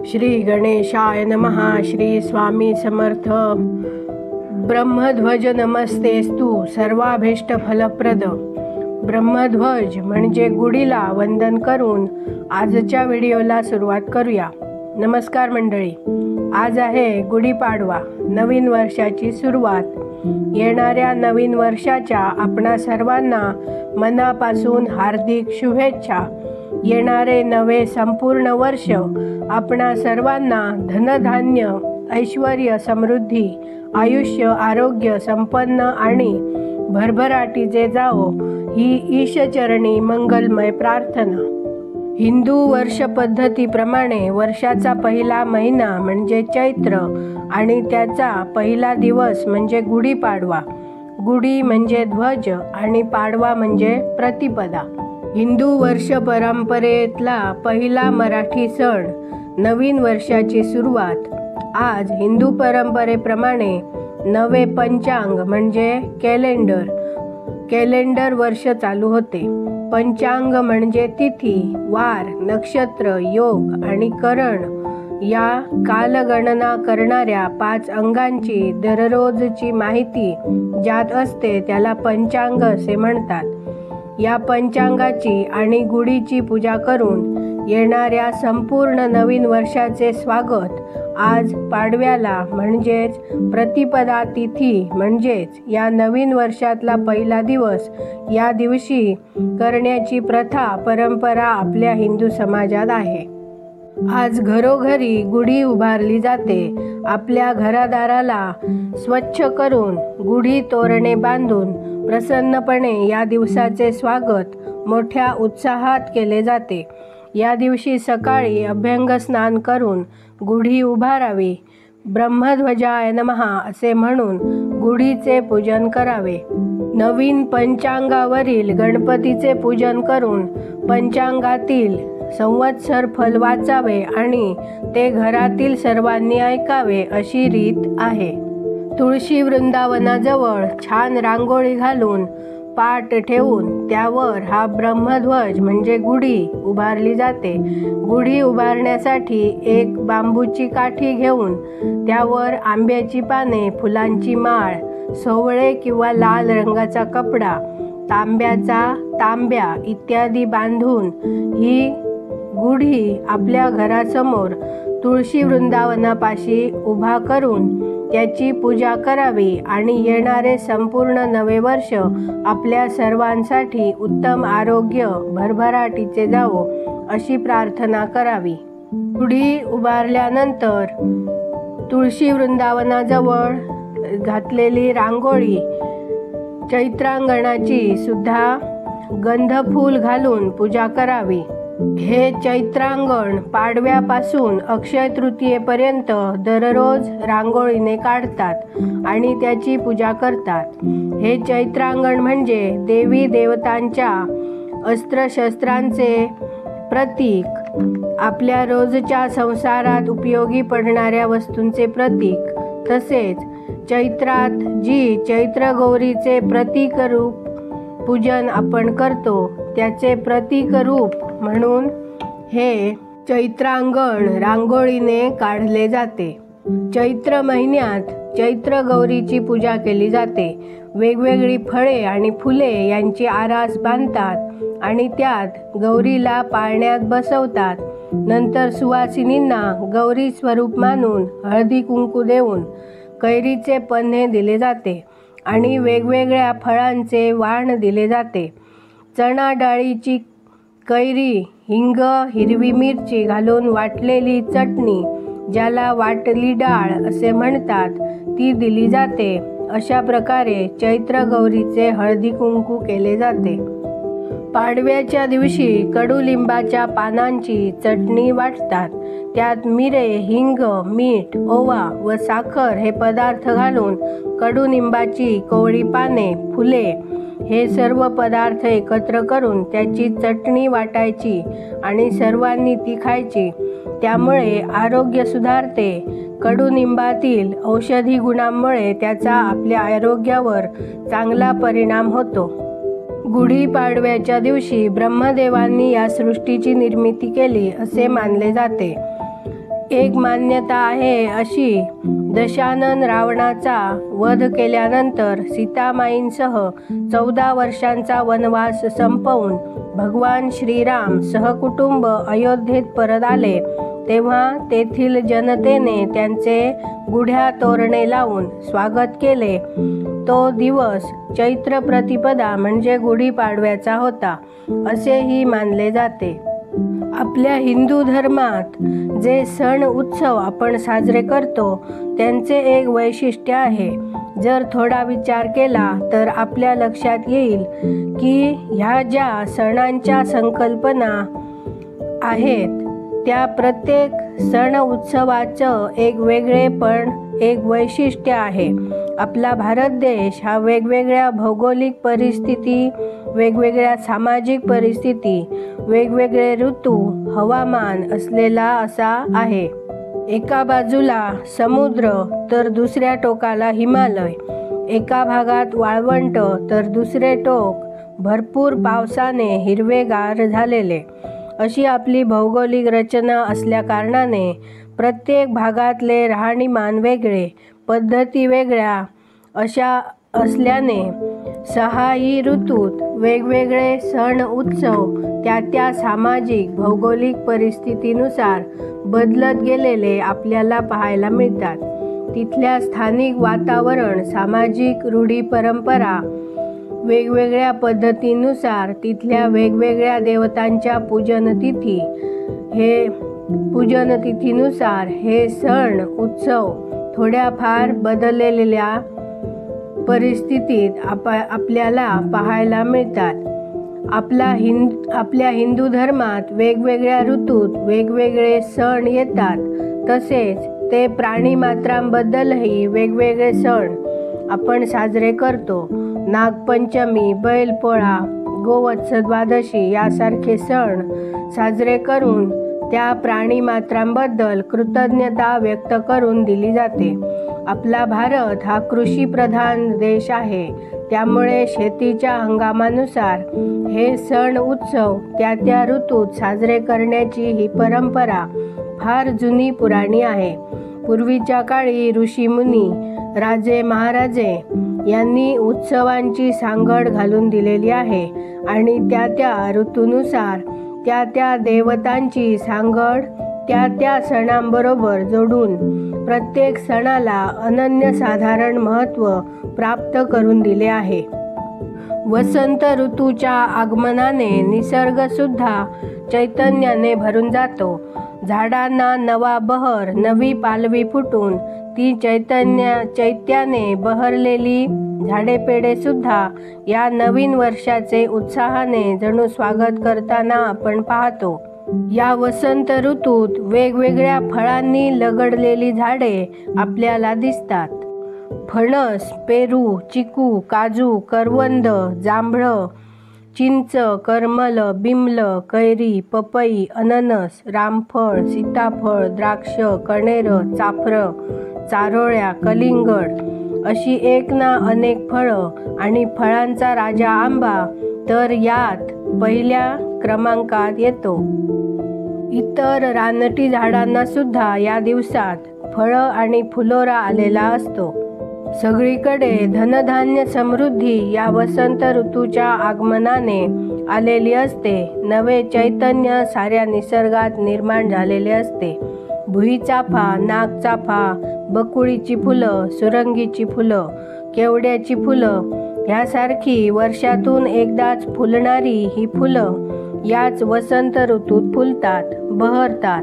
श्री गणेशाय नमः. श्री स्वामी समर्थ. ब्रह्मध्वज नमस्तेस्तु सर्वाभीष्ट फलप्रद. ब्रह्मध्वज म्हणजे गुढीला वंदन करून आजच्या व्हिडिओला सुरुवात करूया. नमस्कार मंडळी. आज आहे गुढीपाडवा, नवीन वर्षाची सुरुवात. येणाऱ्या नवीन वर्षाच्या आपणा सर्वांना मनापासून हार्दिक शुभेच्छा. येणारे नवे संपूर्ण वर्ष आपणा सर्वांना धनधान्य, ऐश्वर्य, समृद्धी, आयुष्य, आरोग्य, संपन्न आणि भरभराटीचे जावो ही ईशचरणी मंगलमय प्रार्थना. हिंदू वर्ष पद्धतीप्रमाणे वर्षाचा पहिला महिना म्हणजे चैत्र आणि त्याचा पहिला दिवस म्हणजे गुढीपाडवा. गुढी म्हणजे ध्वज आणि पाडवा म्हणजे प्रतिपदा. हिंदू वर्ष परंपरेतला पहिला मराठी सण, नवीन वर्षाची सुरुवात. आज हिंदू परंपरेप्रमाणे नवे पंचांग म्हणजे कॅलेंडर वर्ष चालू होते. पंचांग म्हणजे तिथी, वार, नक्षत्र, योग आणि करण या कालगणना करणाऱ्या 5 अंगांची दररोजची माहिती ज्यात असते त्याला पंचांग असे म्हणतात. या पंचांगाची आणि गुढीची पूजा करून येणाऱ्या संपूर्ण नवीन वर्षाचे स्वागत आज पाडव्याला म्हणजेच प्रतिपदा तिथी म्हणजेच या नवीन वर्षातला पहिला दिवस या दिवशी करण्याची प्रथा परंपरा आपल्या हिंदू समाजात आहे. आज घरोघरी गुढी उभारली जाते. आपल्या घरादाराला स्वच्छ करून गुढी तोरणे बांधून प्रसन्नपणे या दिवसाचे स्वागत मोठ्या उत्साहात केले जाते. या दिवशी सकाळी अभ्यंग स्नान करून गुढी उभारावी. ब्रह्मध्वजाय नमः असे म्हणून गुढीचे पूजन करावे. नवीन पंचांगावरील गणपतीचे पूजन करून पंचांगातील संवत्सर फल वाचावे आणि ते घरातील सर्वांनी ऐकावे अशी रीत आहे. तुळशी वृंदावनाजवळ छान रांगोळी घालून पाट ठेवून त्यावर हा ब्रह्मध्वज म्हणजे गुढी उभारली जाते. गुढी उभारण्यासाठी एक बांबूची काठी घेऊन त्यावर आंब्याची पाने, फुलांची माळ, सोवळे किंवा लाल रंगाचा कपडा, तांब्या इत्यादी बांधून ही गुढी आपल्या घरासमोर तुळशी वृंदावनापाशी उभा करून त्याची पूजा करावी आणि येणारे संपूर्ण नवे वर्ष आपल्या सर्वांसाठी उत्तम आरोग्य, भरभराटीचे जावो अशी प्रार्थना करावी. गुढी उभारल्यानंतर तुळशी वृंदावनाजवळ घातलेली रांगोळी चैत्रांगणाची सुद्धा गंधफूल घालून पूजा करावी. हे चैत्रांगण पाडव्यापासून अक्षय तृतीयेपर्यंत दररोज रांगोळीने काढतात आणि त्याची पूजा करतात. हे चैत्रांगण म्हणजे देवी देवतांच्या अस्त्रशस्त्रांचे प्रतीक, आपल्या रोजच्या संसारात उपयोगी पडणाऱ्या वस्तूंचे प्रतीक, तसेच चैत्रात जी चैत्रगौरीचे प्रतीकरूप पूजन आपण करतो त्याचे प्रतीकरूप म्हणून हे चैत्रांगण रांगोळीने काढले जाते. चैत्र महिन्यात चैत्र गौरीची पूजा केली जाते. वेगवेगळी फळे आणि फुले यांची आरास बांधतात आणि त्यात गौरीला पाळण्यात बसवतात. नंतर सुवासिनींना गौरी स्वरूप मानून हळदी कुंकू देऊन कैरीचे पन्हे दिले जाते आणि वेगवेगळ्या फळांचे वाण दिले जाते. चणा डाळीची कैरी, हिंग, हिरवी मिरची घालून वाटलेली चटणी ज्याला वाटली डाळ असे म्हणतात ती दिली जाते. अशा प्रकारे चैत्र गौरीचे हळदी कुंकू केले जाते. पाडव्याच्या दिवशी कडुलिंबाच्या पानांची चटणी वाटतात. त्यात मिरे, हिंग, मीठ, ओवा व साखर हे पदार्थ घालून कडुनिंबाची कोवळी पाने, फुले हे सर्व पदार्थ एकत्र करून त्याची चटणी वाटायची आणि सर्वांनी ती खायची. त्यामुळे आरोग्य सुधारते. कडुनिंबातील औषधी गुणांमुळे त्याचा आपल्या आरोग्यावर चांगला परिणाम होतो. गुढीपाडव्याच्या दिवशी ब्रह्मदेवांनी या सृष्टीची निर्मिती केली असे मानले जाते. एक मान्यता आहे अशी, दशानन रावणाचा वध केल्यानंतर सीतामाईंसह 14 वर्षांचा वनवास संपवून भगवान श्रीराम सहकुटुंब अयोध्येत परत आले, तेव्हा तेथील जनतेने त्यांचे गुढ्या तोरणे लावून स्वागत केले. तो दिवस चैत्र प्रतिपदा म्हणजे गुढीपाडव्याचा होता असेही मानले जाते. आपल्या हिंदू धर्मात जे सण उत्सव आपण साजरे करतो त्यांचे एक वैशिष्ट्य आहे. जर थोडा विचार केला तर आपल्या लक्षात येईल की ह्या ज्या सणांच्या संकल्पना आहेत त्या प्रत्येक सण उत्सवाचं एक वेगळेपण, एक वैशिष्ट्य आहे. आपला भारत देश हा वेगवेगळ्या भौगोलिक परिस्थिती, वेगवेगळ्या सामाजिक परिस्थिती, वेगवेगळे ऋतू, हवामान असलेला असा आहे. एका बाजूला समुद्र तर दुसऱ्या टोकाला हिमालय, एका भागात वाळवंट तर दुसरे टोक भरपूर पावसाने हिरवेगार झालेले. अशी आपली भौगोलिक रचना असल्याकारणाने प्रत्येक भागातले राहणीमान वेगळे, पद्धती वेगळ्या अशा असल्याने 6ही ऋतूत वेगवेगळे सण उत्सव त्या सामाजिक भौगोलिक परिस्थितीनुसार बदलत गेलेले आपल्याला पाहायला मिळतात. तिथल्या स्थानिक वातावरण, सामाजिक रूढी परंपरा, वेगवेगळ्या पद्धतीनुसार तिथल्या वेगवेगळ्या देवतांच्या पूजनतिथीनुसार हे सण उत्सव थोड्याफार बदललेल्या परिस्थितीत आपल्याला पाहायला मिळतात. आपल्या हिंदू धर्मात वेगवेगळ्या ऋतूत वेगवेगळे सण येतात. तसेच ते प्राणीमात्रांबद्दलही वेगवेगळे सण आपण साजरे करतो. नागपंचमी, बैलपोळा, गोवत्स द्वादशी यासारखे सण साजरे करून त्या प्राणीमात्रांबद्दल कृतज्ञता व्यक्त करून दिली जाते. आपला भारत हा कृषीप्रधान देश आहे, त्यामुळे शेतीच्या हंगामानुसार हे सण उत्सव त्या ऋतूत साजरे करण्याची ही परंपरा फार जुनी पुराणी आहे. पूर्वीच्या काळी ऋषीमुनी, राजे महाराजे यांनी उत्सवांची सांगड घालून दिलेली आहे आणि त्या ऋतूनुसार त्या देवतांची सांगड त्या सणांबरोबर जोडून प्रत्येक सणाला अनन्यसाधारण महत्त्व प्राप्त करून दिले आहे. वसंत ऋतूच्या आगमनाने निसर्गसुद्धा चैतन्याने भरून जातो. झाडांना नवा बहर, नवी पालवी फुटून ती चैत्याने बहरलेली झाडेपेडे सुद्धा या नवीन वर्षाचे उत्साहाने जणू स्वागत करताना आपण पाहतो. या वसंत ऋतूत वेगवेगळ्या फळांनी लगडलेली झाडे आपल्याला दिसतात. फणस, पेरू, चिकू, काजू, करवंद, जांभळं, चिंच, करमल, बिमल, कैरी, पपई, अननस, रामफळ, सीताफळ, द्राक्ष, कणेर, चाफरं, चारोळ्या, कलिंगड अशी एक ना अनेक फळं आणि फळांचा राजा आंबा तर यात पहिल्या क्रमांकात येतो. इतर रानटी झाडांना सुद्धा या दिवसात फळं आणि फुलोरा आलेला असतो. सगळीकडे धनधान्य समृद्धी या वसंत ऋतूच्या आगमनाने आलेली असते. नवे चैतन्य साऱ्या निसर्गात निर्माण झालेले असते. भुईचाफा, नागचाफा, बकुळीची फुलं, सुरंगीची फुलं, केवड्याची फुलं ह्यासारखी वर्षातून एकदाच फुलणारी ही फुलं याच वसंत ऋतूत फुलतात, बहरतात.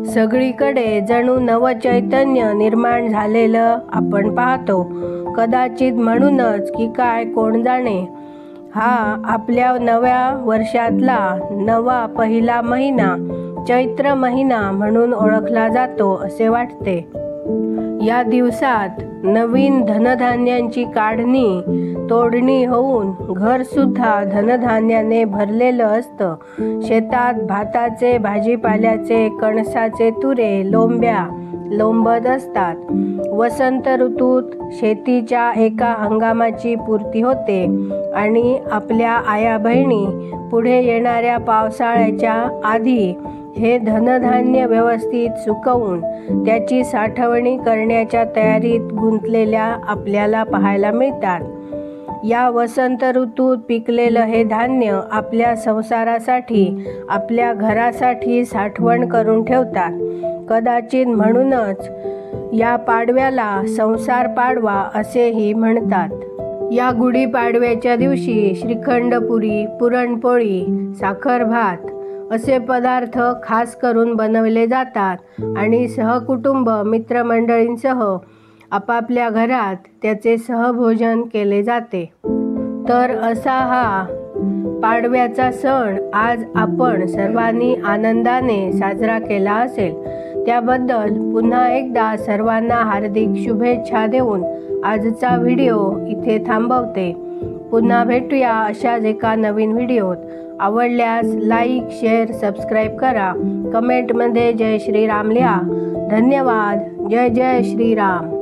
सगळीकडे जणू नवचैतन्य निर्माण झालेलं आपण पाहतो. कदाचित म्हणूनच की काय कोण जाणे, हा आपल्या नव्या वर्षातला नवा पहिला महिना चैत्र महिना म्हणून ओळखला जातो असे वाटते. या दिवसात नवीन धनधान्यांची काढणी तोडणी होऊन घरसुद्धा धनधान्याने भरलेलं असतं. शेतात भाताचे, भाजीपाल्याचे, कणसाचे तुरे, लोंब्या लोंबत असतात. वसंत ऋतूत शेतीच्या एका हंगामाची पूर्ती होते आणि आपल्या आया बहिणी पुढे येणाऱ्या पावसाळ्याच्या आधी हे धनधान्य व्यवस्थित सुकवून त्याची साठवणी करण्याच्या तयारीत गुंतलेल्या आपल्याला पाहायला मिळतात. या वसंत ऋतूत पिकलेलं हे धान्य आपल्या संसारासाठी, आपल्या घरासाठी साठवण करून ठेवतात. कदाचित म्हणूनच या पाडव्याला संसार पाडवा असेही म्हणतात. या गुढीपाडव्याच्या दिवशी श्रीखंडपुरी, पुरणपोळी, साखर भात असे पदार्थ खास करून बनवले जातात आणि सहकुटुंब मित्रमंडळींसह आपापल्या घरात त्याचे सहभोजन केले जाते. तर असा हा पाडव्याचा सण आज आपण सर्वांनी आनंदाने साजरा केला असेल. त्याबद्दल पुन्हा एकदा सर्वांना हार्दिक शुभेच्छा देऊन आजचा व्हिडिओ इथे थांबवते. पुन्हा भेटूया अशाच एका नवीन व्हिडिओत. आवडल्यास लाईक, शेअर, सबस्क्राईब करा. कमेंटमध्ये जय श्रीराम लिहा. धन्यवाद. जय जय श्रीराम.